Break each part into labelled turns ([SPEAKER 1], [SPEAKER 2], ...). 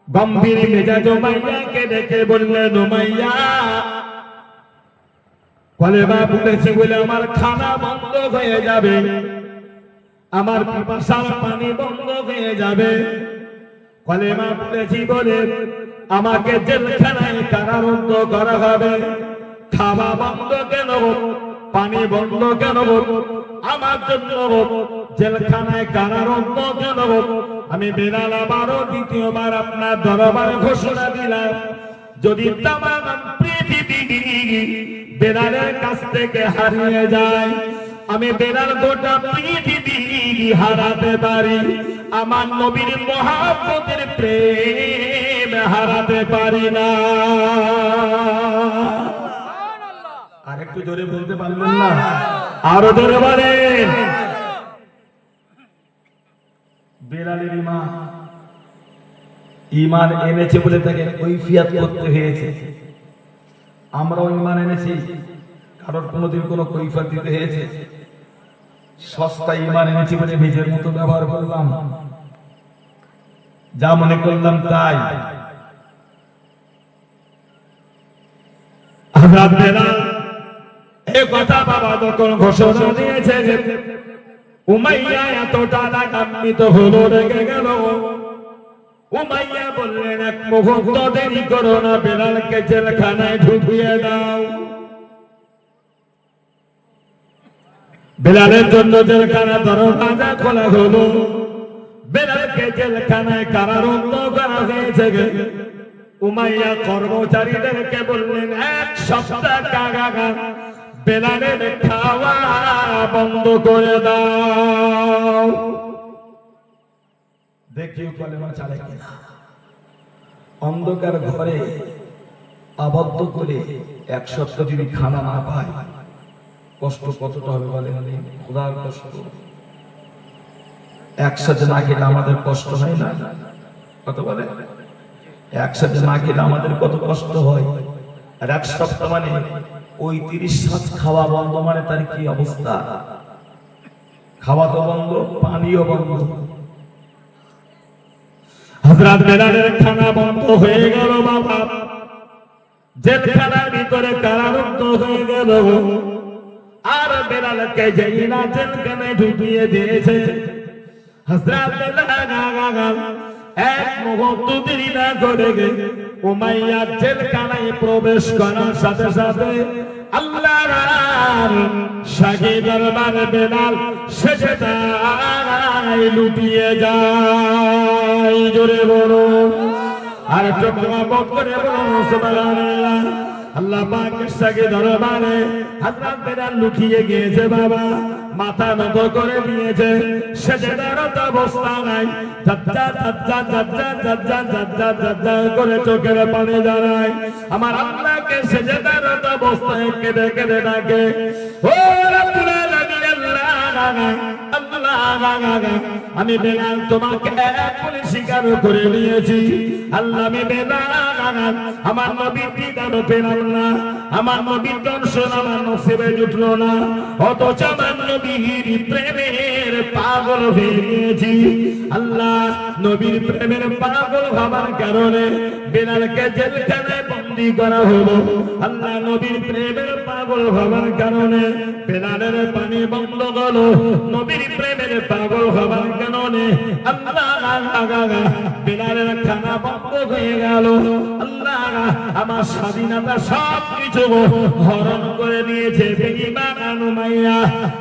[SPEAKER 1] গম্ভীর মেজাজ উমাইয়াকে ডেকে বললেন, উমাইয়া কলেমা পড়েছি বলে আমার খানা বন্ধ হয়ে যাবে, আমার পিপাসার পানি বন্ধ হয়ে যাবে। কলেমা পড়েছি বলে আমাকে জেলখানায় কারারুদ্ধ করা হবে। খাওয়া বন্ধ কেন, পানি বন্ধ কেন, আমার জন্য জেলখানায় কারারুদ্ধ কেন? আমি বেলাল আবারও দ্বিতীয়বার আপনার দরবারে ঘোষণা দিলাম, যদি তামাম পৃথিবী বেলালের কাছ থেকে হারিয়ে যায়, আমি বেলাল গোটা পৃথিবী হারাতে পারি, আমার নবীর মহব্বতের প্রেম হারাতে পারি না। আর একটু জোরে বলতে পারবেন না? আরো জোরে বলেন। বেলালের ঈমান এনেছে বলে তাকে কৈফিয়ত করতে হয়েছে। আমরাও ঈমান এনেছি, কারোর কোনোদিন কোনো কৈফিয়ত দিতে হয়েছে? সস্তা ঈমান এনেছি বলে নিজের মতো ব্যবহার করলাম, যা মনে করলাম তাই। হযরত বেলাল এই কথা বাবা যখন ঘোষণা দিয়েছে, উমাইয়া এতটা রাগান্বিত হলো, রেগে গেল। উমাইয়া বললেন, এক মুহূর্ত দেরি করো না, বেলালকে জেলখানায় ঢুকিয়ে দাও। বেলালের জন্য জেলখানা দরজা খোলা হলো, বেলালকে জেলখানায় কারারুদ্ধ করা হয়েছে। উমাইয়া কর্মচারীদেরকে বললেন, এক সপ্তাহ কারাগার বেলালের খাওয়া বন্ধ করে দাও। দেখিও কলেমা চালে কিনা। অন্ধকার ঘরে আবদ্ধ করে এক সপ্তাহ যদি খানা না পায়, কষ্ট কতটা হবে বলেন? খোদার কষ্ট। একসাথে না খেলে আমাদের কষ্ট হয় না? কত বলে? একসাথে না খেলে আমাদের কত কষ্ট হয়। আর এক সপ্তাহ মানে ওই 30 সাজ খাওয়া বন্ধ, মানে তার কি অবস্থা? খাওয়া তো বন্ধ, পানিও বন্ধ। হযরত বেলালের খানা বন্ধ হয়ে গেল বাবা, জেলখানার ভিতরে কারারুদ্ধ হয়ে গেল। আর বেলালকে যেই না জেলখানায় ঢুকিয়ে দিয়েছে, হযরত বেলাল এক মুহূর্ত দেরি না করে উমাইয়া জেলখানায় প্রবেশ করার সাথে সাথে আল্লাহর শাহী দরবার বেলাল সেজদায় লুটিয়ে যায়। জোরে বলুন, আর একটু মহব্বত করে বলুন সুবহানাল্লাহ। আল্লাহ পাকের শাহী দরবারে হযরত বেলাল লুটিয়ে গিয়েছে বাবা, মাথা নত করে দিয়েছে, সেজদারত অবস্থায় জাজ্জা জাজ্জা জাজ্জা জাজ্জা জাজ্জা জাজ্জা করে চোখের পানি ঝরায়। আমার আল্লাহকে সেজদারত অবস্থায় কেঁদে কেঁদে ডাকে, ও রব্বুল আলামিন আল্লাহ, আমি বেলাল তোমাকে এক বলে স্বীকার করে নিয়েছি। আল্লাহ, আমি বেলাল আমার নবীর দিদার পেলাম না, আমার নবীর দর্শন আমার নসিবে জুটলো না, অথচ আমার নবীর প্রেমের পাগল হয়ে গিয়েছি। আল্লাহ, নবীর প্রেমের পাগল হবার কারণে বেলালকে জেলখানায় বন্দী করা হলো। আল্লাহ, নবীর প্রেমের পাগল হবার কারণে বেলালের পানি বন্ধ হলো, নবীর প্রেমের পাগল হবার কারণে আল্লাহ বেলালের খানা বন্ধ হয়ে গেল। আল্লাহ, আমার স্বাধীনতা সব কিছু হরণ করে নিয়েছে বেঈমান উমাইয়া।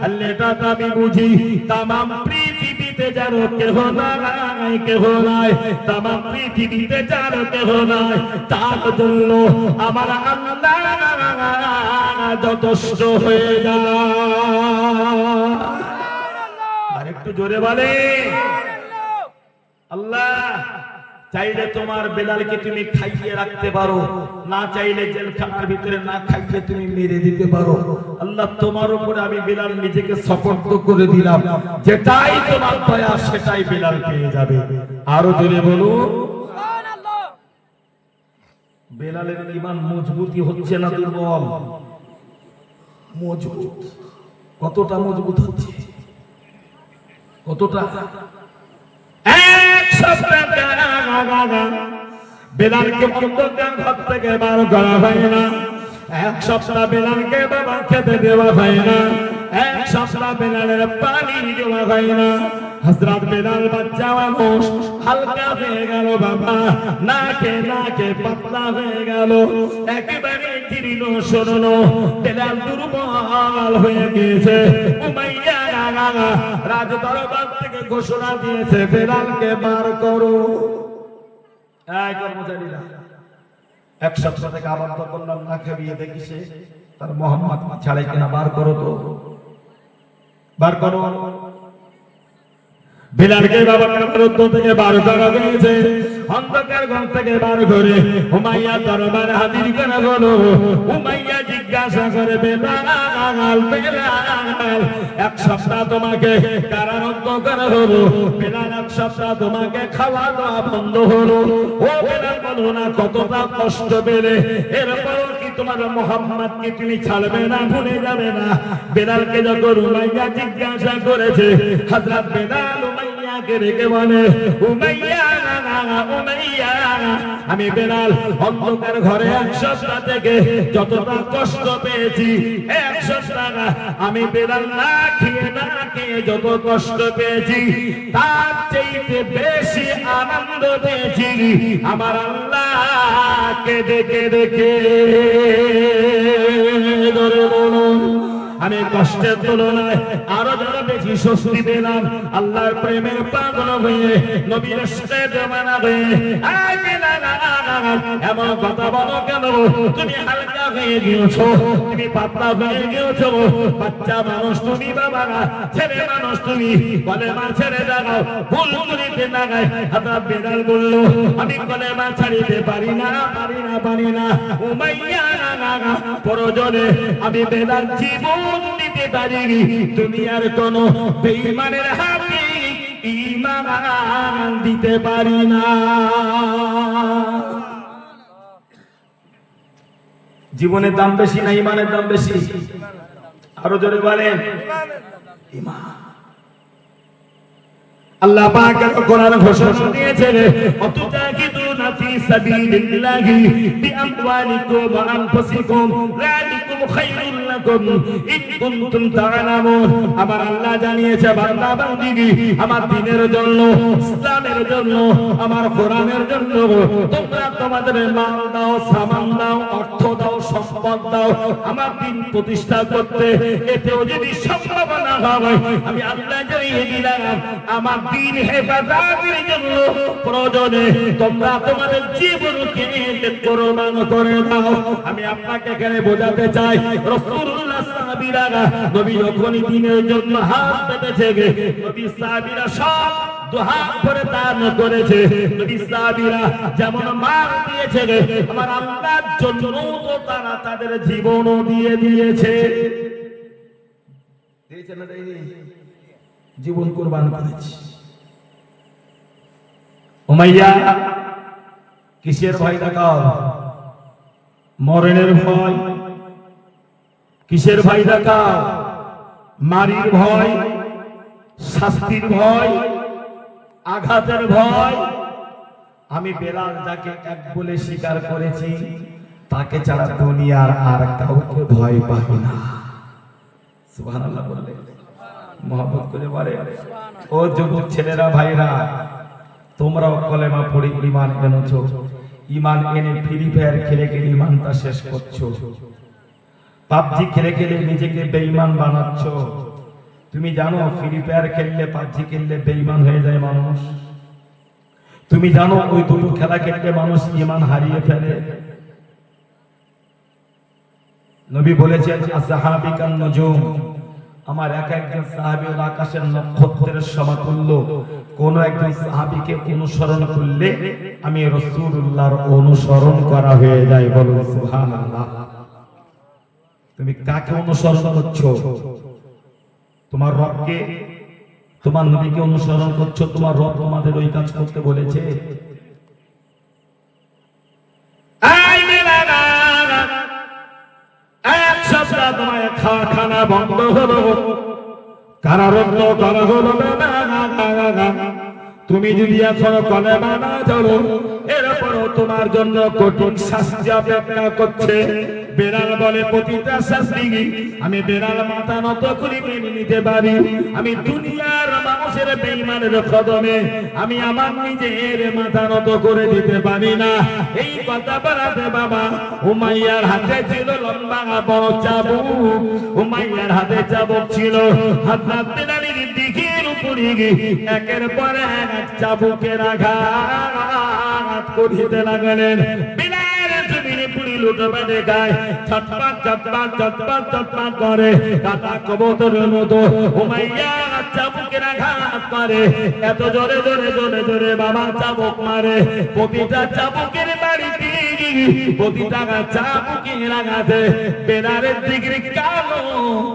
[SPEAKER 1] আল্লাহ, এটা আমি বুঝি, তামাম পৃথিবীতে যার কেহ নাই, কেহ নাই, তামাম পৃথিবীতে যার কেহ নাই, তার জন্য আমার আল্লাহ যথেষ্ট হয়ে যায়। আর একটু জোরে বলে আল্লাহ। চাইলে তোমার বেলালকে তুমি খাইয়ে রাখতে পারো, না চাইলে জেলখানার ভিতরে না খাইয়ে তুমি মেরে দিতে পারো। আল্লাহ, তোমার উপরে আমি বেলাল নিজেকে সুপর্দ করে দিলাম, যেটাই তোমার দয়া সেটাই বেলাল পেয়ে যাবে। আরো জোরে বলুন সুবহানাল্লাহ। বেলালের ঈমান মজবুতি হচ্ছে না দুর্বল? মজবুত। কতটা মজবুত হচ্ছে? কতটা? এক সপ্তাহ বেলালকে অন্ধকার ঘর থেকে বার করা হয় না, এক সপ্তাহ বেলালকে বাবা খেতে দেওয়া হয় না, এক সপ্তাহ বেলালের পানি দেওয়া হয় না। হযরত বেলাল বাচ্চা মানুষ হালকা হয়ে গেল বাবা, নাকে পাতলা হয়ে গেল, একেবারে জীর্ণ শরীর। বেলাল দুর্বল হয়ে গিয়েছে। উমাইয়া রাজ দরবার থেকে ঘোষণা দিয়েছে, বেলালকে বার করো। এই কর্মচারীরা এক সপ্তাহ থেকে আবদ্ধ করলাম, না খাইয়ে দেখিছে তার মোহাম্মদ ছাড়ে কিনা, বার করো তো, বার করো। বেলালকে বাবা কারারুদ্ধ থেকে বার করা হয়েছে, অন্ধকার ঘর থেকে বার করে উমাইয়া দরবারে হাজির করা হলো। উমাইয়া জিজ্ঞাসা করে, বেলাল বেলাল, এক সপ্তাহ তোমাকে কারারুদ্ধ করা হলো, বেলাল এক সপ্তাহ তোমাকে খাওয়া দাওয়া বন্ধ হলো, ও বেলাল বলো না কতটা কষ্ট পেলে, এরপর কি তোমার মোহাম্মদ কে তুমি ছাড়বে না, ভুলে যাবে না? বেলালকে যখন উমাইয়া জিজ্ঞাসা করেছে, হযরত বেলাল উমাইয়াকে রেখে বলে, উমাইয়া উমাইয়া, আমি বেলাল অন্ধকার ঘরে এক সপ্তাহ থেকে যতটা কষ্ট পেয়েছি, এক সপ্তাহ আমি বেলাল না খেয়ে যত কষ্ট পেয়েছি, তার চাইতে বেশি আনন্দ পেয়েছি আমার আল্লাহকে দেখে দেখে। ধরে বলুন, আমি কষ্টের তুলনায় আরো যারা বেশি স্বস্তি পেলাম আল্লাহর প্রেমের পাগল হয়ে, নবীর সাথে জমানা হয়ে। এমন কথা বলো কেন? তুমি হালকা হয়ে গিয়েছো, তুমি পাতলা হয়ে গিয়েছো, বাচ্চা মানুষ তুমি, বাবা ছেলে মানুষ তুমি, কলেমা ছেড়ে দাও, ভুল করিতে না গায়। হযরত বেলাল বলল, আমি কলেমা ছাড়িতে পারি না, পারি না, পারি না। উমাইয়া প্রয়োজনে আমি বেলাল জীবন দিতে পারি, দুনিয়ার কোন বেঈমানের হাতে ঈমান দিতে পারি না। জীবনের দাম বেশি না ঈমানের দাম বেশি? আরো জোরে বলেন, ঈমান। আল্লাহ পাক কোরআন ঘোষণা দিয়েছেন, অতুজাহিদুনা ফি সাবিলিল্লাহি বিআমওয়ালিকুম ওয়া আনফুসিকুম যালিকুম খায়রুল লাকুম ইন কুনতুম তা'লামুন। আমার আল্লাহ জানিয়েছে, বান্দা বান্দিগি আমার দ্বীনের জন্য, ইসলামের জন্য, আমার কোরআনের জন্য তোমরা তোমাদের মাল দাও, সামান দাও, অর্থ দাও, সম্পদ দাও আমার দ্বীন প্রতিষ্ঠা করতে। এতেও যদি সম্ভব না হয়, আমি আল্লাহ জানিয়ে দিলাম, আমার দ্বীন হেফাজতের জন্য প্রয়োজনে তোমরা তোমাদের জীবনকে কোরবান করে দাও। আমি আপনাকে এখানে বোঝাতে চাই, রাসূলুল্লাহ সাহাবীরা নবী যখনই দ্বীনের জন্য হাত পেতেছে, নবী সাহাবীরা সব দুহাত ভরে দান করেছে। নবী সাহাবীরা যেমন মাল দিয়েছে, আমার আল্লাহর জন্য তো তারা তাদের জীবনও দিয়ে দিয়েছে। দিয়েছে না দেয়নি? জীবন কোরবান করেছে। উমাইয়া কিসের ভয় দেখাও? মরণের ভয়। কিসের ভয় দেখাও? মারির ভয়, শাস্তির ভয়, আঘাতের ভয়। আমি বেলাল যাকে এক বলে স্বীকার করেছি, তাকে ছাড়া দুনিয়ার আর কাউকে ভয় পাই না। সুবহানাল্লাহ বললে মহব্বত করে বলে। ও যুবক ছেলেরা, ভাইরা, তোমরাও কলেমা পড়ে ঈমান এনেছো, ঈমান এনে ফ্রি ফায়ার খেলে খেলে ঈমানটা শেষ করছো, পাবজি খেলে খেলে নিজেকে বেঈমান বানাচ্ছ। তুমি জানো ফ্রি ফায়ার খেললে, পাবজি খেললে বেঈমান হয়ে যায় মানুষ? তুমি জানো ওই দুটো খেলা খেললে মানুষ ঈমান হারিয়ে ফেলে? নবী বলেছেন, আসহাবিকান নুজুম, আমার এক একজন সাহাবী হলো আকাশের নক্ষত্রের সমতুল্য। কোন একজন সাহাবীকে অনুসরণ করলে আমি রাসূলুল্লাহর অনুসরণ করা হয়ে যায়। বলুন সুবহানাল্লাহ। তুমি কাকে অনুসরণ করছো? তোমার রবকে, তোমার নবীকে অনুসরণ করছো? তোমার রব তোমাদের ওই কাজ করতে বলেছে? এক সপ্তাহ তোমার খানা বন্ধ হলো, কারারুদ্ধ করা হলো, তুমি যদি এখনো কলেমা না ধরো এরপরও তোমার জন্য কঠিন শাস্তি অপেক্ষা করছে। বেলাল বলে প্রতিটা শাস্তি আমি বেলাল মাথা নত করে মেনে নিতে পারি। আমি দুনিয়ার মানুষের বেঈমানের কদমে আমি আমার নিজের মাথা নত করে দিতে পারি না। এই কথা বলাতে বাবা উমাইয়ার হাতে ছিল লম্বা বড় চাবুক। উমাইয়ার হাতে চাবুক ছিল। হযরত বেলালের দিকের উপরে একের পর এক চাবুকের আঘাত করিতে লাগলেন। বেলালের জমিনে পুরি লুটবে দেখায় ছটপট ছটপট ছটপট ছটপট করে কাটা কবুতরের মতো উমাইয়া চাবুকের আঘাত করে। এত জোরে জোরে জোরে জোরে বাবা চাবুক মারে। প্রতিটা চাবুকের বাড়িতে প্রতিটা চাবুকের আঘাতে বেলালের দিকের কালো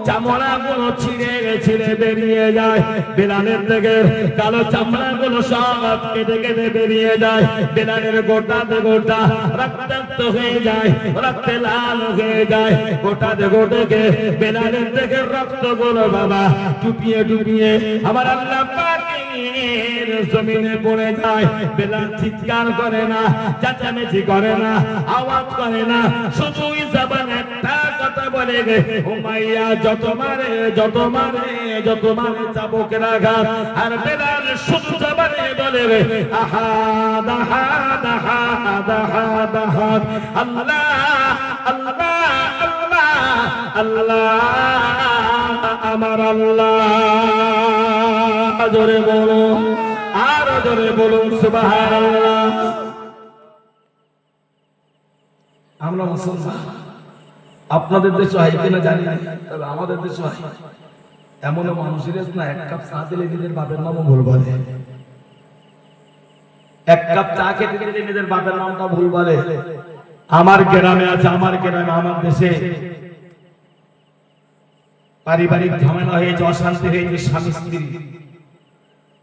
[SPEAKER 1] চামড়াগুলো ছিঁড়ে ছিঁড়ে বেরিয়ে যায়। বেলালের দিকের কালো চামড়াগুলো সব কেটে কেটে বেরিয়ে যায়। বেলালের গোটাতে গোটা রক্তাক্ত হয়ে যায়, রক্তে লাল হয়ে যায়। গোটাতে গোটাকে বেলালের দিকের রক্তগুলো বাবা টুপিয়ে টুপিয়ে আমার আল্লাহ পাকের জমিনে পড়ে যায়। বেলাল চিৎকার করে না, চেঁচামেচি করে না, আওয়াজ করে না, শুধুই জবান একটা কথা বলে গে উমাইয়া যত মারে যত মারে যত মারে চাবুকের আঘাত। আর বেলাল শুধু জবানে বলে গে আহাদ আহাদ আহাদ আহাদ আহাদ আল্লাহ আল্লাহ আল্লাহ আল্লাহ আমার আল্লাহ। জোরে বলুন, আর জোরে বলুন সুবহানাল্লাহ। আমরা মুসলমান, আপনাদের দেশে হয় কিনা জানি না, তবে আমাদের দেশে হয়। এমনও মানুষের না এক কাপ চা দিলে নিজের বাপের নামও ভুল বলে। এক কাপ চা খেতে দিলে নিজের বাপের নামটা ভুল বলে। আমার গ্রামে আছে, আমার গ্রামে আমার দেশে পারিবারিক ঝামেলা হয়েছে, অশান্তি হয়েছে, স্বামী স্ত্রী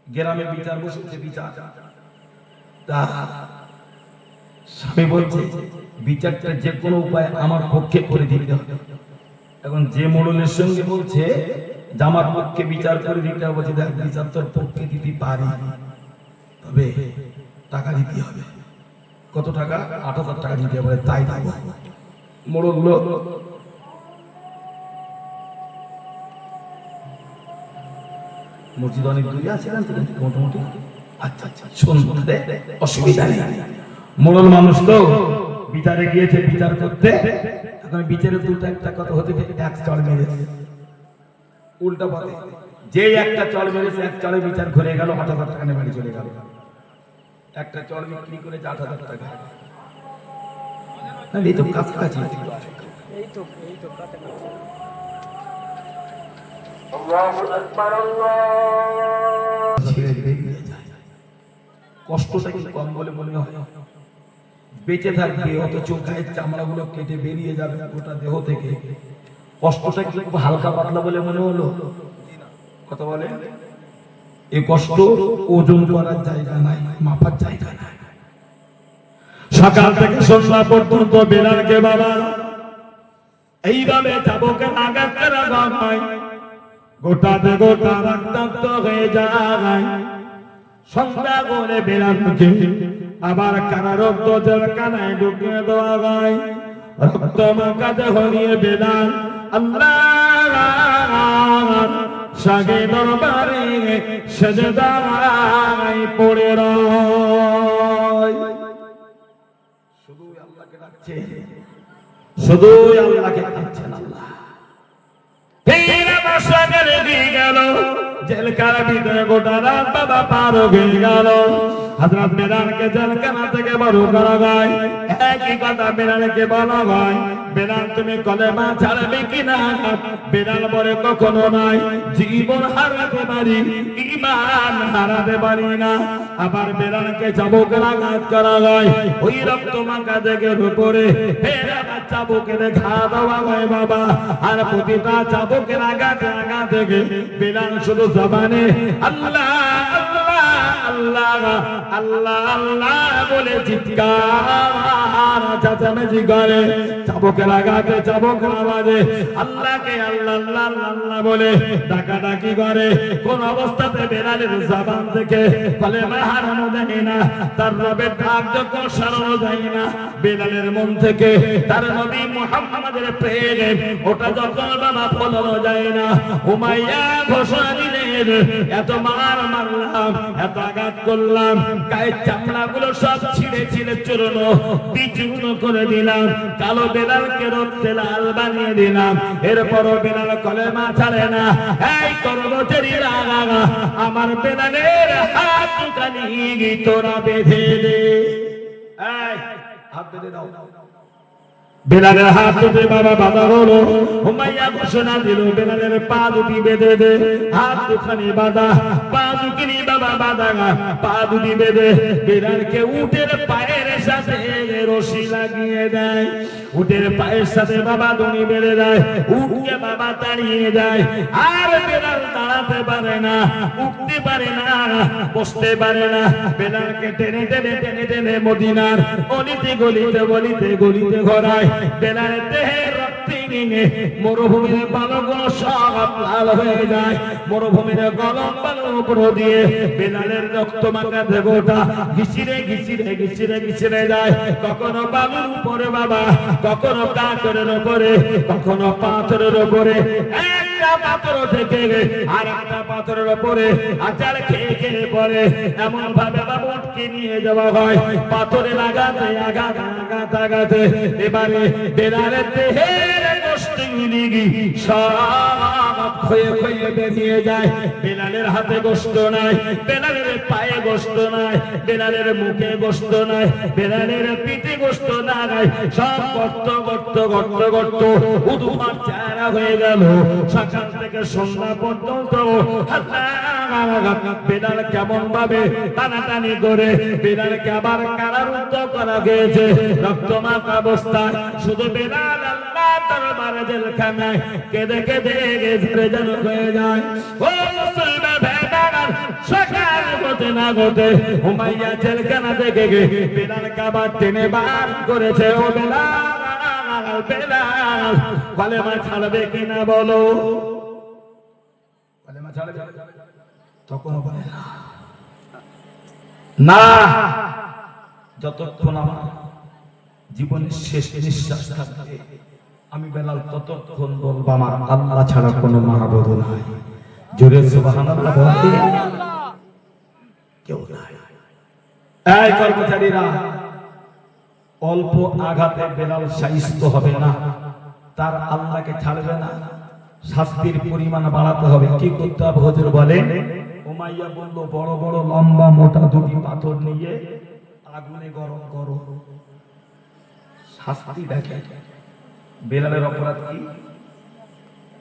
[SPEAKER 1] গ্রামে বিচার বসেছে। বিচার স্বামী বলছে বিচারটা যে কোনো উপায় আমার পক্ষে করে দিতে হবে। এখন যে মোড়লের সঙ্গে বলছে যে আমার পক্ষে বিচার করে দিতে হবে, বলছে দেখ বিচার তোর পক্ষে দিতে পারি, তবে টাকা দিতে হবে। কত টাকা? ৮,০০০ টাকা দিতে হবে। তাই দেব। মোড়ল মসজিদ অনেক দূরে আছে মোটামুটি। আচ্ছা আচ্ছা শুনতে অসুবিধা নেই। মোড়ল মানুষ তো বিচারে গিয়েছে বিচার করতে। এখন বিচারে দুটো একটা কথা হতে এক চল মেরেছে, উল্টা পথে যে একটা চল মেরেছে এক চলে বিচার ঘুরে গেল, ৮,০০০ টাকা নিয়ে বাড়ি চলে গেল। একটা চল বিক্রি করে ৮,০০০ টাকা। এই তো কাছাকাছি, এই তো কষ্টটা কি কম বলে মনে হয়? বেঁচে থাকবে অথচ গায়ের চামড়াগুলো কেটে বেরিয়ে যাবে গোটা দেহ থেকে। কষ্টটা কি খুব হালকা পাতলা বলে মনে হলো? কথা বলে এই কষ্ট ওজন করার জায়গা নাই, মাপার জায়গা নাই। সকাল থেকে সন্ধ্যা পর্যন্ত বেলালকে বাবা এইভাবে চাবুকের আঘাত করা হয়, গোটাতে গোটা রক্তাক্ত হয়ে যায়। সন্ধ্যা করে বেলালকে আবার কারারুদ্ধ জেলখানায় ঢুকিয়ে দেওয়া হয়। রক্ত মাখা দেহ নিয়ে বেলাল আল্লাহর শাহে দরবারে সেজদায় পড়ে রয়। শুধুই আল্লাহকে ডাকছে, শুধুই আল্লাহকে ডাকছেন। আল্লাহ জেলখানার ভিতরে গোটা রাত বাবা পার হয়ে গেল। হযরত বেলালকে জেলখানা থেকে বড় করা হয়। একই কথা বেলালকে বলা হয়, বেলাল তুমি কলেমা ছাড়বে কিনা? বেলাল বলে কখনো নাই, জীবন হারাতে পারি, ঈমান হারাতে পারি না। আবার বেলালকে চাবুকের আঘাত করা হয়। ওই রক্ত মাখা দেহের উপরে ফের আবার চাবুকের ঘা দেওয়া হয় বাবা। আর প্রতিটা চাবুকের আঘাতে আঘাতে বেলাল শুধু জবানে আল্লাহ আল্লাহ আল্লাহ আল্লাহ আল্লাহ বলে চিৎকার চেঁচামেচি করে, চাবুকের আঘাতে চাবুকের আওয়াজে আল্লাহকে আল্লাহ আল্লাহ আল্লাহ বলে ডাকাডাকি করে। কোন অবস্থাতে বেলালের জবান থেকে কালেমা হারানো যায় না, তার রবের ডাক যখন সরানো যায় না, বেলালের মন থেকে তার নবী মুহাম্মদের প্রেম ওটা যখন বাবা ফলানো যায় না। উমাইয়া ঘোষণা দিলেন, এত মার মারলাম, এত আঘাত করলাম, গায়ের চামড়াগুলো সব ছিঁড়ে ছিঁড়ে চূর্ণ বিচূর্ণ করে দিলাম, কালো বেলালকে রক্তে লাল বানিয়ে দিলাম, এরপরও বেলাল কলেমা ছাড়ে না। এই কর্মচারীরা আমার বেলালের হাত দুখানি তোরা বেঁধে দে, এই হাত বেঁধে দাও। বেলালের হাত দুটি বাবা বাঁধা হলো। উমাইয়া ঘোষণা দিল, বেলালের পা দুটি বেঁধে দে, হাত দুখানি বাঁধা, পা দুখানি বাবা বাঁধা, পা দুটি বেঁধে বেলালকে উটের পায়ের সাথে রশি লাগিয়ে দেয়, উটের পায়ের সাথে বাবা দড়ি বেঁধে দেয়, উটকে বাবা দাঁড়িয়ে যায়। আর বেলাল দাঁড়াতে পারে না, উঠতে পারে না, বসতে পারে না। বেলালকে টেনে টেনে টেনে টেনে মদিনার অলিতে গলিতে গলিতে গলিতে ঘোরায়। বেলালের দেহের রক্তে মরুভূমির বালুগুলো সব লাল হয়ে যায়, মরুভূমির গরম বালুর উপর দিয়ে বেলালের রক্ত মাখা দেহটা ঘিচিরে ঘিচিরে ঘিচিরে ঘিচিরে যায়। কখনো বালুর উপরে বাবা, কখনো কাকরের উপরে, কখনো পাথরের উপরে, একটা পাথর থেকে আর একটা পাথরের উপরে আচার খেয়ে খেয়ে পড়ে। এমন ভাবে বাবা উঠকে নিয়ে যাওয়া হয়, পাথরের আঘাতে আঘাত আঘাত আঘাতে এবারে বেলালের দেহের গোশতগুলি সব ক্ষয়ে ক্ষয়ে বেরিয়ে যায়। বেলালের হাতে গোশত নাই, বেলালের পায়ে গোশত নাই, বেলালের মুখে গোশত নাই, বেলালের পিঠে গোশত নাই, সব গর্ত গর্ত গর্ত গর্ত উদুমার চেহারা হয়ে গেল। সকাল থেকে সন্ধ্যা পর্যন্ত বেলাল কেমন ভাবে টানাটানি করে বেলালকে আবার কারারুদ্ধ করা গিয়েছে রক্তমাখা অবস্থায়। শুধু বেলাল আল্লাহ দরবারে জেলখানায় কেঁদে কেঁদে ঝরে যেন হয়ে যায়। ও মুসলমান ভাইরা, সকাল হতে না হতে উমাইয়া জেলখানা থেকে বেলালকে আবার টেনে বার করেছে। ও বেলাল, বেলাল কালেমা ছাড়বে কিনা বলো? কালেমা ছাড়বে? তখন বলে না, যতক্ষণ আমার জীবনের শেষ নিঃশ্বাস থাকবে আমি বেলাল ততক্ষণ বলবো আমার আল্লাহ ছাড়া কোনো মাহবুদ নাই। জোরে সুবহানাল্লাহ বলতে কেউ নাই। এই কর্মচারীরা, অল্প আঘাতে বেলাল শাইস্ত হবে না, তার আল্লাহকে ছাড়বে না, শাস্তির পরিমাণ বাড়াতে হবে। কি করতে হবে হুজুর বলেন? উমাইয়া বলল, বড় বড় লম্বা মোটা দুটি পাথর নিয়ে আগুনে গরম করো, শাস্তি দেখে। বেলালের অপরাধ কি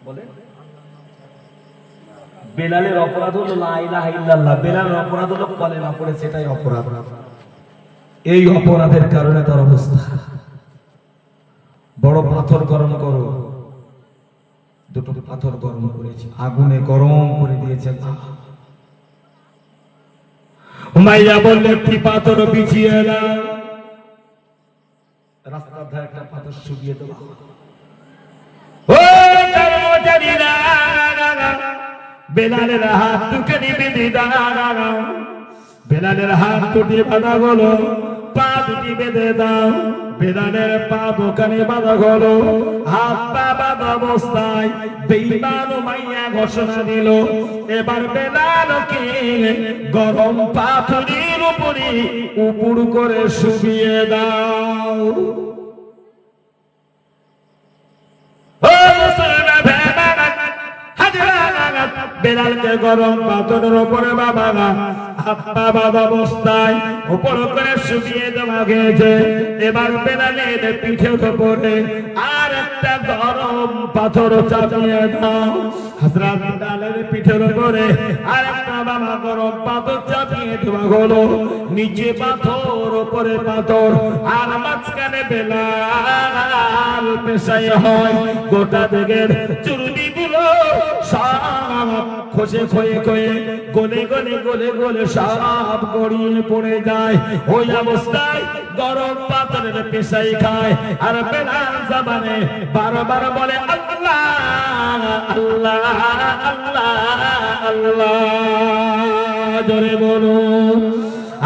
[SPEAKER 1] বলে? বেলালের অপরাধ হলো লা ইলাহা ইল্লাল্লাহ, বেলালের অপরাধ হলো কলেমা পড়ে, সেটাই অপরাধ। এই অপরাধের কারণে তার অবস্থা। বড় পাথর গরম করো, দুটো পাথর গরম করেছে, আগুনে গরম করে দিয়েছে। উমাইয়া বললে, একটি পাথর বিছিয়ে দাও, রাস্তার ধারে একটা পাথর শুকিয়ে দেবো। ও কর্মচারীরা, বেলালের হাত দুখানি বেঁধে দাও, বেলালের হাত দুটি বাঁধা হলো, পা দুটি বেঁধে দাও। বেলালের পা দুখানি বাঁধা হলো, হাত পা বাঁধা অবস্থায় বেঈমান উমাইয়া ঘোষণা দিল, এবার বেলালকে গরম পাথরের উপরে উপর করে শুইয়ে দাও। ও মুসলমান ভাইরা, বেলালকে গরম পাথরের উপরে বাবা হাত পা বাঁধা অবস্থায় উপর করে শুইয়ে দেওয়া গেছে। এবার বেলালের পিঠের উপরে আর একটা গরম পাথর চাপিয়ে দাও। হযরত বেলালের পিঠের উপরে আর একটা বাবা গরম পাথর চাপিয়ে দেওয়া হলো। নিচে পাথর, উপরে পাথর, আর মাঝখানে বেলাল পেশায় হয়। গোটা দেগের চর্বিগুলো সব খসে খয়ে খয়ে গলে গলে গলে গলে সব গড়িয়ে পড়ে যায়। ওই অবস্থায় গরম পাথরের পেশাই খায় আর বেলাল জবানে বারবার বলে আল্লাহ আল্লাহ আল্লাহ আল্লাহ। জোরে বলো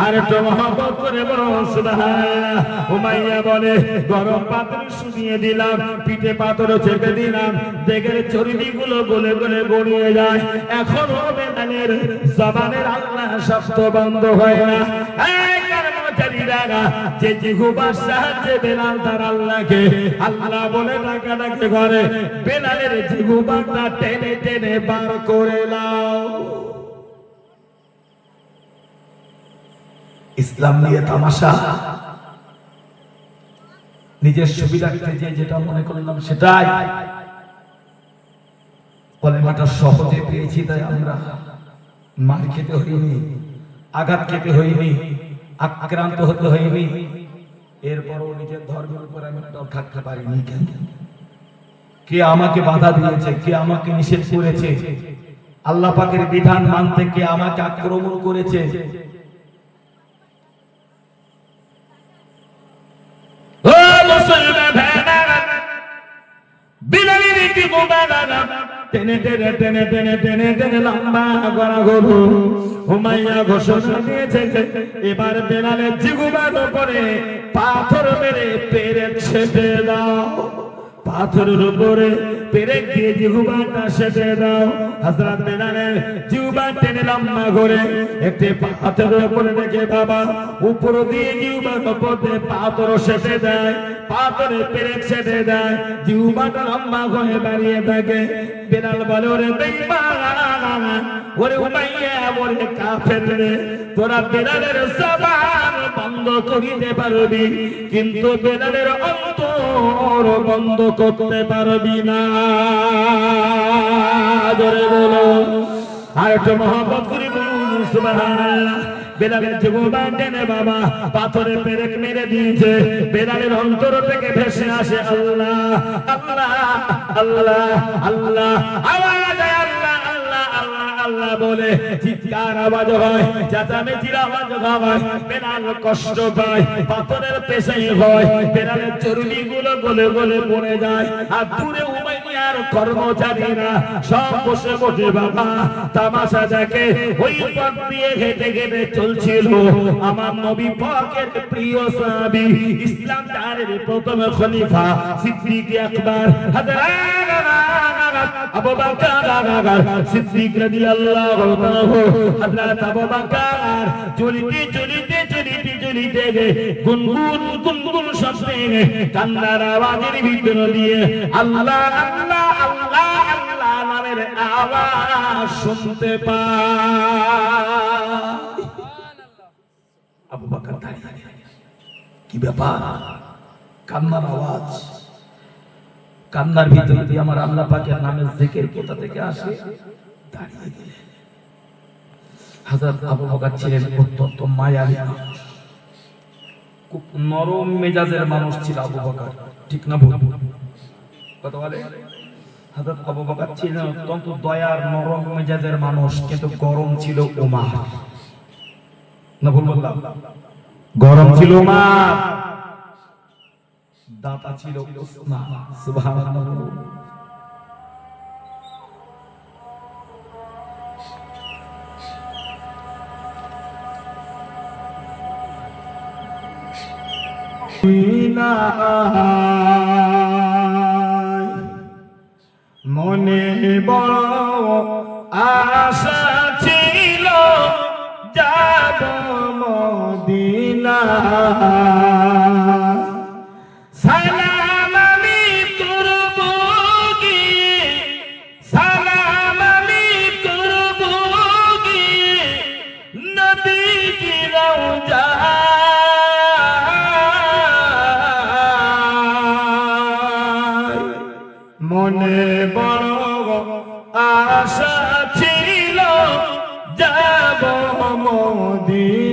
[SPEAKER 1] আর একটু মহব্বত করে বলো সুবহানাল্লাহ। উমাইয়া বলে গরম পাথর শুনিয়ে দিলাম, পিঠে পাথর চেপে দিলাম, দেখের চর্বিগুলো গলে গলে গড়িয়ে যায়। এখনো বেলালের জবানের আল্লাহ শব্দ বন্ধ হয় না। যে জিহ্বার সাহায্যে বেলাল তার আল্লাহকে আল্লাহ বলে ডাকাডাকি করে, বেলালের জিহ্বাটা টেনে টেনে বার করে নাও। ইসলাম নিয়ে তামাশা, নিজের সুবিধাকে যেটা মনে করলাম সেটাই। কলেমাটা সহজে পেয়েছি তাই আমরা মার খেতে হইনি, আঘাত খেতে হইনি, আক্রান্ত হতে হয়নি। এরপরও নিজের ধর্মের উপর আমি থাকতে পারিনি। কেন? কে আমাকে বাধা দিয়েছে? কে আমাকে নিষেধ করেছে? আল্লাহ পাকের বিধান মানতে কে আমাকে আক্রমণ করেছে? ও মুসলমান ভাইরা, বিলালের কি মুবারক টেনে টেনে টেনে টেনে টেনে টেনে লম্বা করা গরু উমাইয়া ঘোষণা দিয়েছে, এবার বেলালের জিহ্বার উপরে পাথর মেরে পেরেক ছেড়ে দাও। পাথরের উপরে পেরেক দিয়ে জিহ্বাটা সেটে দাও। হযরত বেলালের জিহ্বা টেনে লম্বা করে একটি পাথরের উপরে রেখে বাবা উপর দিয়ে জিহ্বার উপরে পাথর সেটে দেয়, পাথরে পেরেক সেটে দেয়, জিহ্বাটা লম্বা হয়ে দাঁড়িয়ে থাকে। বেলাল বলে ওরে বেঈমান, ওরে উমাইয়া, ওরে কাফের রে, তোরা বেলালের জবান বন্ধ করিতে পারবি কিন্তু বেলালের অন্তর বন্ধ করতে পারবি না। জোরে বলো আর একটু মহব্বত করে বলুন সুবহানাল্লাহ। বেলালের জিহ্বা টেনে বাবা পাথরে পেরেক মেরে দিয়েছে। বেলালের অন্তর থেকে ভেসে আসে আল্লাহ আল্লাহ আল্লাহ আল্লাহ, আওয়াজ হয় আল্লাহ আল্লাহ আল্লাহ আল্লাহ বলে, চিৎকার আওয়াজ হয়, চেঁচামেচির আওয়াজ হয়। বেলাল কষ্ট পায়, পাথরের পেশাই হয়, বেলালের চর্বিগুলো গলে গলে পড়ে যায়। আর দূরে উমাইয়ার কর্মচারীরা সব বসে বসে বাবা তামাশা দেখে। ওই পথ দিয়ে হেঁটে হেঁটে চলছিল আমার নবী পাকের প্রিয় সাহাবী, ইসলাম জাহানের প্রথম খলিফা সিদ্দিক আকবর হযরত আবু বকর সিদ্দিক রাদিয়াল্লাহু তাআলা। হযরত আবু বকর চলিতে চলিতে চলিতে চলিতে গুনগুন গুনগুন শব্দে কান্নার আওয়াজের ভিতর দিয়ে আল্লাহ আল্লাহ আল্লাহ আল্লাহ নামের আওয়াজ শুনতে পায়। আবু বকর দাঁড়িয়ে, কি ব্যাপার? কান্নার আওয়াজ, কান্নার ভিতর দিয়ে আমার আল্লাহ পাকের নামের জিকির কোথা থেকে আসে? দাঁড়িয়ে গেলেন। হযরত আবু বকর ছিলেন অত্যন্ত মায়াবী মানুষ, খুব নরম মেজাজের মানুষ ছিল আবু বকর, ঠিক না ভুল? কথা বলে। হযরত আবু বকর ছিলেন অত্যন্ত দয়ার নরম মেজাজের মানুষ, কিন্তু গরম ছিল উমার। না ভুল বললাম? গরম ছিল উমার, দাতা ছিল উসমান। সুবহানাল্লাহ। মনে বড় আশা ছিল যাব মদিনা, সালাম আমি করব গিয়ে, সালাম আমি করব গিয়ে নবীজির রওজা। মনে বড় আশা ছিল যাব মদিনায়।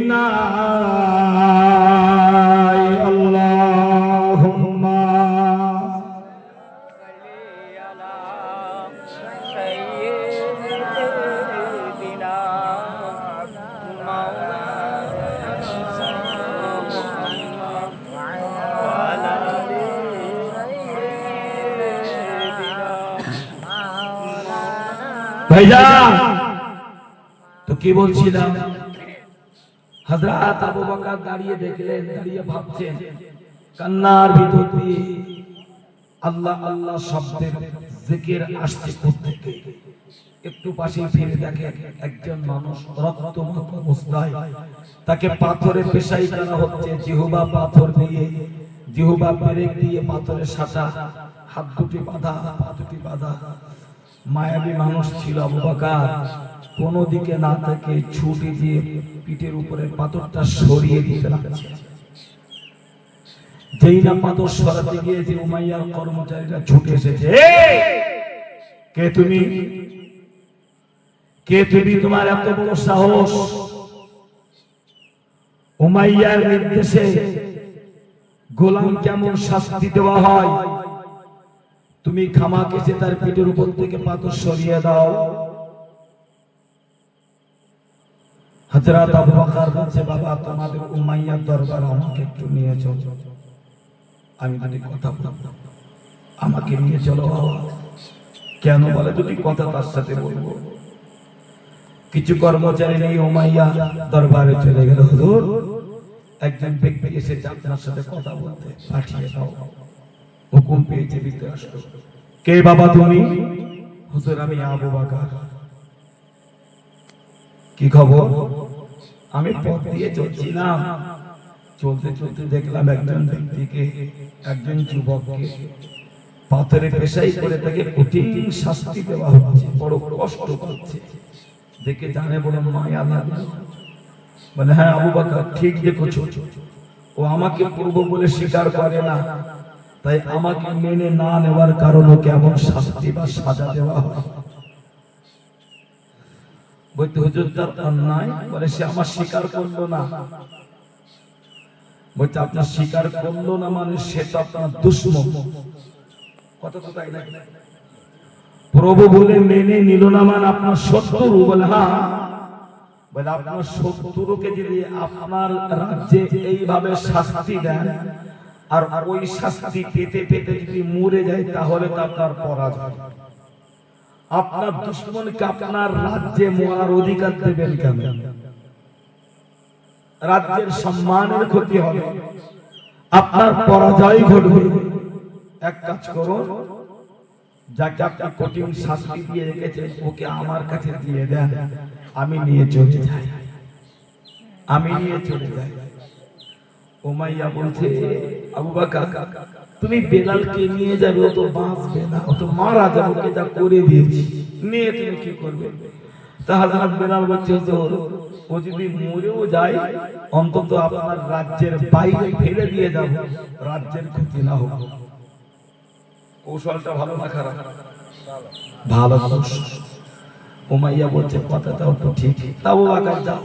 [SPEAKER 1] ভাইজান তো কি বলছিলাম, হযরত আবু বকর দাঁড়িয়ে দেখলেন, দাঁড়িয়ে ভাবছেন, কান্নার ভিতর দিয়ে আল্লাহ আল্লাহ শব্দের জিকির আসছে কোত্থেকে। একটু পাশে ফিরে দেখে একজন মানুষ রক্তমাখা অবস্থায়, তাকে পাথরে পেশাই করা হচ্ছে, জিহ্বা পাথর দিয়ে, জিহ্বা পেরেক দিয়ে পাথরের সাথা, হাত দুটি বাঁধা, পা দুটি বাঁধা। মায়াবী মানুষ ছিল আবু বকর, কোন দিকে না থেকে ছুটি দিয়ে পিঠের উপরে পাথরটা সরিয়ে দিতে লাগছে। যেই না পাথর সরাতে গিয়েছে, উমাইয়ার কর্মচারীরা ছুটে এসেছে। কে তুমি? কে তুমি? তোমার এত বড় সাহস! উমাইয়ার নির্দেশে গোলাম কেমন শাস্তি দেওয়া হয়, তুমি খামাখেজে তার পিঠের উপর থেকে পাথর সরিয়ে দাও। হযরত আবু বকর বলছে, বাবা তোমাদের উমাইয়ার দরবার আমাকে একটু নিয়ে চলো, আমি যদি কথা বলবো, আমাকে নিয়ে চলো। কেন বলে, যদি কথা তার সাথে বলবো। কিছু কর্মচারী নিয়ে উমাইয়া দরবারে চলে গেল। হুজুর, একজন ব্যক্তি এসেছে আপনার সাথে কথা বলতে, পাঠিয়ে দাও। হুকুম পেয়েছে, ভিতরে আসলো। কে বাবা তুমি? হুজুর, আমি আবু বকর। কি খবর? আমি পথ দিয়ে চলছিলাম, চলতে চলতে দেখলাম একজন ব্যক্তিকে, একজন যুবককে পাথরে পেশাই করে তাকে কঠিন শাস্তি দেওয়া হচ্ছে, বড় কষ্ট করছে। দেখে জানে বড় মায়া লাগলো। মানে হ্যাঁ আবু বকর ঠিক দেখেছো, ও আমাকে পূর্ব বলে স্বীকার করে না, তাই আমাকে মেনে না নেওয়ার কারণে কেমন শাস্তি বা সাজা দেওয়া হয়। বলতে হুজুর তার অন্যায়, বলে সে আমার স্বীকার করলো না। বলতে আপনার স্বীকার করলো না মানে সে তো আপনার দুশমন। কত তো তাই না? প্রভু বলে মেনে নিল না মানে আপনার শত্রু। বলে হ্যাঁ, বলে আপনার শত্রুকে যদি আপনার রাজ্যে এইভাবে শাস্তি দেন আর ওই শাস্তি পেতে পেতে যদি মরে যায়, তাহলে তো আপনার পরাজয়। আপনার দুশমনকে আপনার রাজ্যে মরার অধিকার দেবেন কেন? রাজ্যের সম্মানের ক্ষতি হবে, আপনার পরাজয় ঘটবে। এক কাজ করুন, যাকে আপনি কঠিন শাস্তি দিয়ে রেখেছেন ওকে আমার কাছে দিয়ে দেন, আমি নিয়ে চলে যাই, আমি নিয়ে চলে যাই। উমাইয়া বলছে, আবু বকর তুমি বেলালকে নিয়ে যাবে, ও তো বাঁচবে না, ও তো মারা যাবে, ওকে যা করে দিয়েছি, নিয়ে তুমি কি করবে? তা হযরত বেলাল বলছে, ও যদি মরেও যায় অন্তত আপনার রাজ্যের বাইরে ফেলে দিয়ে যাব, রাজ্যের ক্ষতি না হোক। কৌশলটা ভালো না খারাপ? ভালো কৌশল। উমাইয়া বলছে, কথাটাও তো ঠিক। আবু বকর যাও,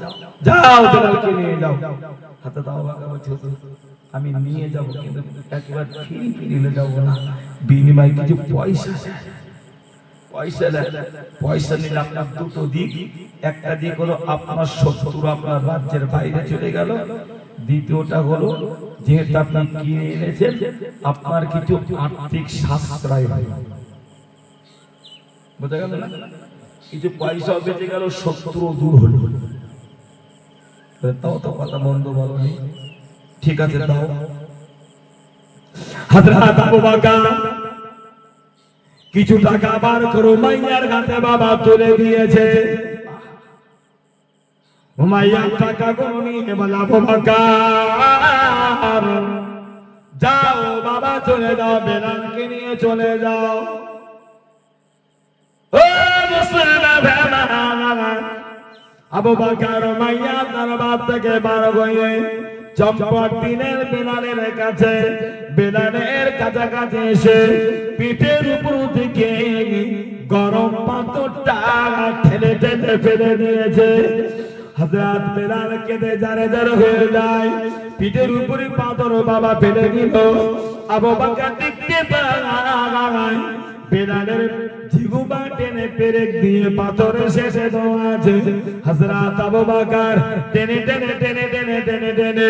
[SPEAKER 1] যাও বেলালকে নিয়ে যাও। হযরত আবু বকর বলছে, আমি নিয়ে যাব, কিন্তু একবার ফিরে যাব না, বিনিময়ে কিছু পয়সা। পয়সা নিলে আপনার দুটো দিক, একটা দিক হলো আপনার শত্রু আপনার রাজ্যের বাইরে চলে গেল, দ্বিতীয়টা হলো যেহেতু আপনি কিনে এনেছেন আপনার কিছু আর্থিক সাশ্রয় হয়। বোঝা গেল না? কিছু পয়সাও বেঁচে গেল, শত্রু দূর হলো। তাও তো কথা বন্ধ বলনি, ঠিক আছে দাও। হযরত আবু বকর কিছু টাকা বার করে উমাইয়ার হাতে বাবা তুলে দিয়েছে। উমাইয়া টাকাগুলো নিয়ে বলে, আবু বকর যাও বাবা, চলে যাও, বেলালকে নিয়ে চলে যাও। ও মুসলমান, আবু বকর উমাইয়া দরবার থেকে বার হয়ে চম্পট দিনের বেলালের কাছে, বেলালের কাছাকাছি এসে পিঠের উপর থেকে গরম পাথরটা ঠেলে ঠেলে ফেলে দিয়েছে। হযরত বেলাল কেঁদে জারে জারে হয়ে যায়, পিঠের উপরে পাথর বাবা ফেলে দিল। আবু বকর দেখতে পায় বেলালের জিহ্বা টেনে পেরেক দিয়ে পাথরের শেষে দেওয়া আছে। হযরত আবু বকর টেনে টেনে টেনে টেনে টেনে টেনে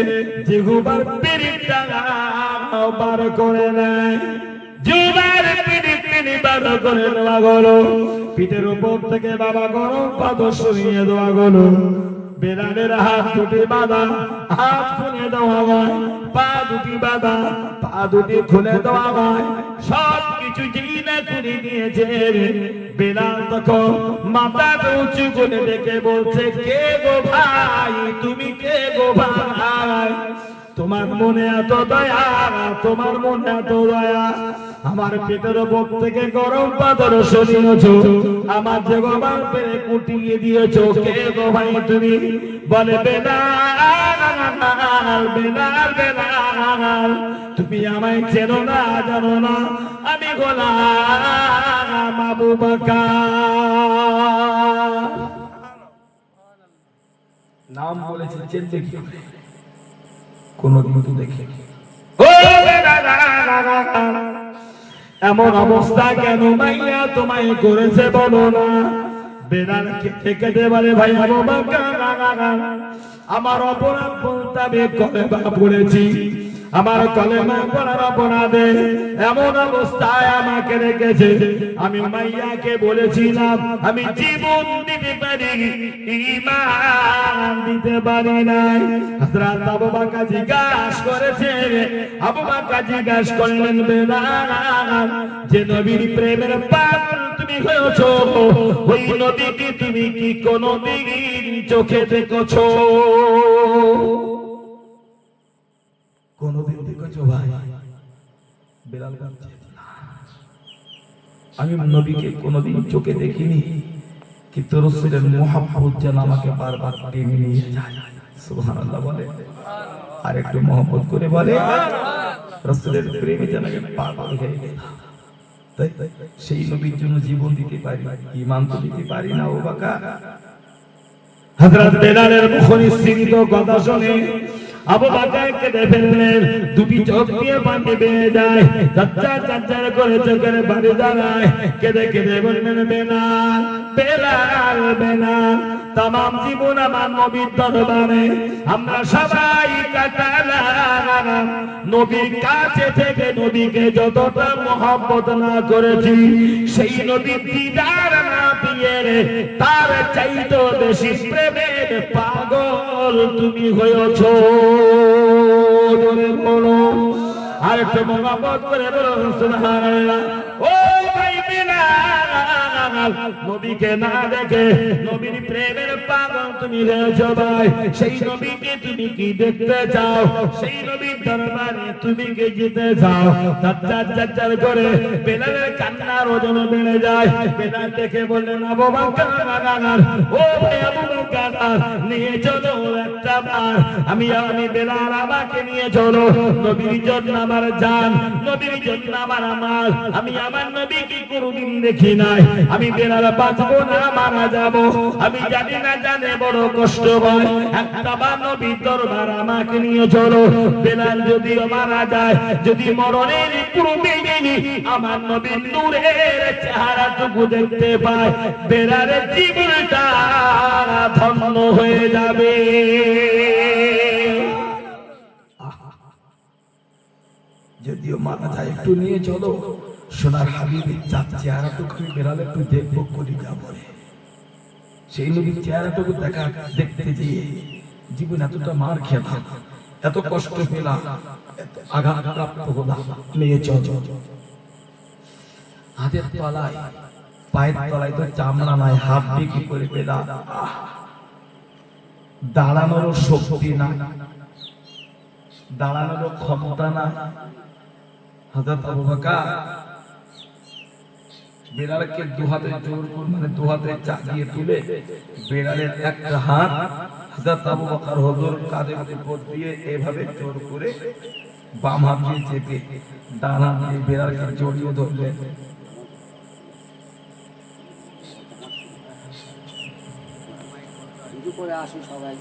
[SPEAKER 1] জিহ্বার পেরেকটা বার করে নেয়। জিহ্বার পেরেক টেনে বার করে নেওয়া হলো। পিঠের উপর থেকে বাবা গরম পাথর সরিয়ে দেওয়া গেল। বেলালের হাত দুটি বাঁধা, হাত খুলে দেওয়া হয়, পা দুটি বাঁধা, পা দুটি খুলে দেওয়া হয়, সব কিছু জিনা করে নিয়েছে। বেলাল তখন মাথা উঁচু করে ডেকে বলছে, কে গো ভাই, তুমি কে গো ভাই? তোমার মনে এত দয়া, তোমার মনে এত দয়া, আমার পেটের উপর থেকে গরম পাথর সরিয়েছো, আমার যে গোবার পেরে কুটিয়ে দিয়েছো, কে গো ভাই তুমি? বলে বেলাল, বেলাল, বেলাল, তুমি আমায় চেনো না, জানো না, আমি গোলাম আবু বকর। নাম বলেছি চেনতে কি কোনদিন তো দেখে। এমন অবস্থা কেন মাইয়া তোমায় করেছে বলো না? বেলাল কেটে বলে, ভাই আবু বকর, আমার অপরাধ বলতে আমি কলেমা পড়েছি, আমার কলেমা পড়ার অপরাধে এমন অবস্থায় আমাকে রেখেছে। আমি মাইয়াকে বলেছিলাম আমি জীবন দিতে পারি, ঈমান দিতে পারি নাই। হযরত আবু বকর জিজ্ঞাসা করেছে, আবু বকর জিজ্ঞাসা করলেন, বেলাল, যে নবীর প্রেমের পাগল তুমি হয়েছো, ওই নবীকে তুমি কি কোনদিন চোখে দেখেছো? কোনদিন দেখেছো ভাই? বেলাল বলছে, আমি নবীকে কোনদিন চোখে দেখিনি, কিন্তু রাসূলের মুহাব্বত যেন আমাকে বারবার টেনে নিয়ে যায়। সুবহানাল্লাহ বলে, আর একটু মহব্বত করে বলে, রাসূলের প্রেমে যেন আমি পাগল হয়ে গেলাম। তাই সেই নবীর জন্য জীবন দিতে পারি, ঈমান তো দিতে পারি না। আবু বকর হযরত বেলালের মুখ নিঃসৃত কথা শুনে আবু বকর কেঁদে ফেললেন, দুটি চোখ দিয়ে পানি বেয়ে যায়, চাচার চাচার করে চোখের পানি দাঁড়ায়। কেঁদে কেঁদে বললেন, বেলাল, বেলাল, বেলাল, তামাম জীবন আমার নবীর দরবারে আমরা সবাই কাটালাম, নবীর কাছে থেকে নবীকে যতটা মহব্বত না করেছি, সেই নবীর দিদার না পেয়ে তার চাইতো বেশি প্রেমের পাগল তুমি হয়েছো। বলো, আর একটু মহব্বত করে বলো সুবহানাল্লাহ। ও ভাই বেলাল, নবীকে না দেখে নবীর প্রেমের পাগল তুমি হয়েছো ভাই। সেই নবীকে তুমি কি দেখতে চাও? সেই নবীর দরবারে তুমি কি যেতে চাও? চাচার চাচার করে বেলালের কান্নার ওজন বেড়ে যায়। বেলাল দেখে বললেন, আবু বকর, ও ভাই আবু বকর, নিয়ে চলো একটা বার, আমি বেলাল, আমাকে নিয়ে চলো। নবীর জন্য আমার জান, নবীর জন্য আমার আমাল, আমি আমার নবীকে কোনদিন দেখি নাই, আমি বেলাল বাঁচবো না, মারা যাবো। আমি জানি না, জানে বড় কষ্ট হয়, একটা বার নবীর দরবার আমাকে নিয়ে চলো। বেলাল যদিও মারা যায়, যদি মরণের পূর্বে আমার নবীর নূরের চেহারাটুকু দেখতে পায়, বেলালের জীবনটা ধন্য হয়ে যাবে। যদিও মারা যায়, একটু নিয়ে চলো, সোনার হাবিবের চেহারাটুকু আমি বেলাল একটু দেখবো, কলিজা বলে। সেই নবীর চেহারাটুকু দেখতে গিয়ে জীবন এতটা মার খেলাম, এত কষ্ট পেলাম, আঘাত প্রাপ্ত হলাম, নিয়ে চলো। হাতের তলায়, পায়ের তলায় তো চামড়া নাই, হাত দিয়ে কি করে পেলাম? দাঁড়ানোরও শক্তি না, দাঁড়ানোরও ক্ষমতা না। হযরত আবু বকর বেলালকে দু হাতে জোর করে, মানে দু হাতে চাপিয়ে তুলে, বেলালের একটা হাত হযরত আবু বকর হুজুর কাঁধের উপর দিয়ে এভাবে জোর করে বাম হাত দিয়ে চেপে ডান হাত দিয়ে বেলালকে জড়িয়ে ধরলেন। করে আসি সবাই।